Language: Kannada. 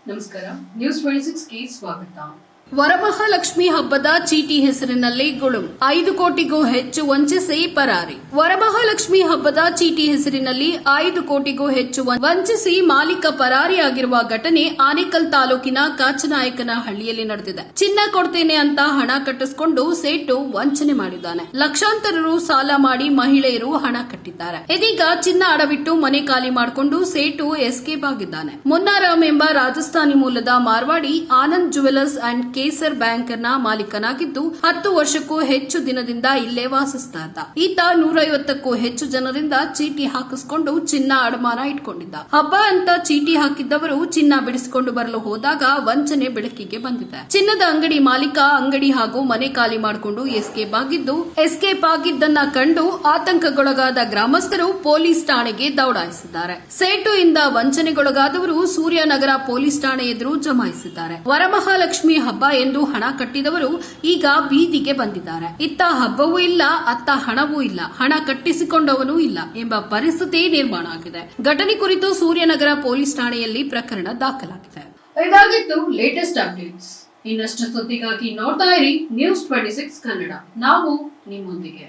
ನಮಸ್ಕಾರ, ನ್ಯೂಸ್ 26ಗೆ ಸ್ವಾಗತ. ವರಮಹಾಲಕ್ಷ್ಮಿ ಹಬ್ಬದ ಚೀಟಿ ಹೆಸರಿನಲ್ಲಿ ಗುಳುಂ 5 ಕೋಟಿಗೂ ಹೆಚ್ಚು ವಂಚಿಸಿ ಪರಾರಿ. ವರಮಹಾಲಕ್ಷ್ಮಿ ಹಬ್ಬದ ಚೀಟಿ ಹೆಸರಿನಲ್ಲಿ 5 ಕೋಟಿಗೂ ಹೆಚ್ಚು ವಂಚಿಸಿ ಮಾಲೀಕ ಪರಾರಿಯಾಗಿರುವ ಘಟನೆ ಆನೇಕಲ್ ತಾಲೂಕಿನ ಕಾಚನಾಯಕನಹಳ್ಳಿಯಲ್ಲಿ ನಡೆದಿದೆ. ಚಿನ್ನ ಕೊಡ್ತೇನೆ ಅಂತ ಹಣ ಕಟ್ಟಿಸಿಕೊಂಡು ಸೇಟು ವಂಚನೆ ಮಾಡಿದ್ದಾನೆ. ಲಕ್ಷಾಂತರ ರು ಸಾಲ ಮಾಡಿ ಮಹಿಳೆಯರು ಹಣ ಕಟ್ಟಿದ್ದಾರೆ. ಇದೀಗ ಚಿನ್ನ ಅಡವಿಟ್ಟು ಮನೆ ಖಾಲಿ ಮಾಡಿಕೊಂಡು ಸೇಟು ಎಸ್ಕೇಪ್ ಆಗಿದ್ದಾನೆ. ಮುನ್ನಾರಾಮ್ ಎಂಬ ರಾಜಸ್ಥಾನಿ ಮೂಲದ ಮಾರ್ವಾಡಿ ಆನಂದ್ ಜುವೆಲರ್ಸ್ ಅಂಡ್ ಕೇಸರ್ ಬ್ಯಾಂಕ್ನ ಮಾಲೀಕನಾಗಿದ್ದು 10 ವರ್ಷಕ್ಕೂ ಹೆಚ್ಚು ದಿನದಿಂದ ಇಲ್ಲೇ ವಾಸಿಸ್ತಾ ಇದ್ದ. ಈತ 150ಕ್ಕೂ ಹೆಚ್ಚು ಜನರಿಂದ ಚೀಟಿ ಹಾಕಿಸಿಕೊಂಡು ಚಿನ್ನ ಅಡಮಾನ ಇಟ್ಕೊಂಡಿದ್ದ. ಹಬ್ಬ ಅಂತ ಚೀಟಿ ಹಾಕಿದ್ದವರು ಚಿನ್ನ ಬಿಡಿಸಿಕೊಂಡು ಬರಲು ಹೋದಾಗ ವಂಚನೆ ಬೆಳಕಿಗೆ ಬಂದಿದೆ. ಚಿನ್ನದ ಅಂಗಡಿ ಮಾಲೀಕ ಅಂಗಡಿ ಹಾಗೂ ಮನೆ ಖಾಲಿ ಮಾಡಿಕೊಂಡು ಎಸ್ಕೇಪ್ ಆಗಿದ್ದನ್ನ ಕಂಡು ಆತಂಕಗೊಳಗಾದ ಗ್ರಾಮಸ್ಥರು ಪೊಲೀಸ್ ಠಾಣೆಗೆ ದೌಡಾಯಿಸಿದ್ದಾರೆ. ಸೇಟು ಇಂದ ವಂಚನೆಗೊಳಗಾದವರು ಸೂರ್ಯನಗರ ಪೊಲೀಸ್ ಠಾಣೆ ಎದುರು ಜಮಾಯಿಸಿದ್ದಾರೆ. ವರಮಹಾಲಕ್ಷ್ಮಿ ಹಬ್ಬ ಎಂದು ಹಣ ಕಟ್ಟಿದವರು ಈಗ ಬೀದಿಗೆ ಬಂದಿದ್ದಾರೆ. ಇತ್ತ ಹಬ್ಬವೂ ಇಲ್ಲ, ಅತ್ತ ಹಣವೂ ಇಲ್ಲ, ಹಣ ಕಟ್ಟಿಸಿಕೊಂಡವನೂ ಇಲ್ಲ ಎಂಬ ಪರಿಸ್ಥಿತಿ ನಿರ್ಮಾಣ ಆಗಿದೆ. ಘಟನೆ ಕುರಿತು ಸೂರ್ಯನಗರ ಪೊಲೀಸ್ ಠಾಣೆಯಲ್ಲಿ ಪ್ರಕರಣ ದಾಖಲಾಗಿದೆ. ಇದಾಗಿತ್ತು ಲೇಟೆಸ್ಟ್ ಅಪ್ಡೇಟ್ಸ್. ಇನ್ನಷ್ಟು ಸುದ್ದಿಗಾಗಿ ನೋಡ್ತಾ ಇರಿ ನ್ಯೂಸ್ 26 ಕನ್ನಡ. ನಾವು ನಿಮ್ಮೊಂದಿಗೆ.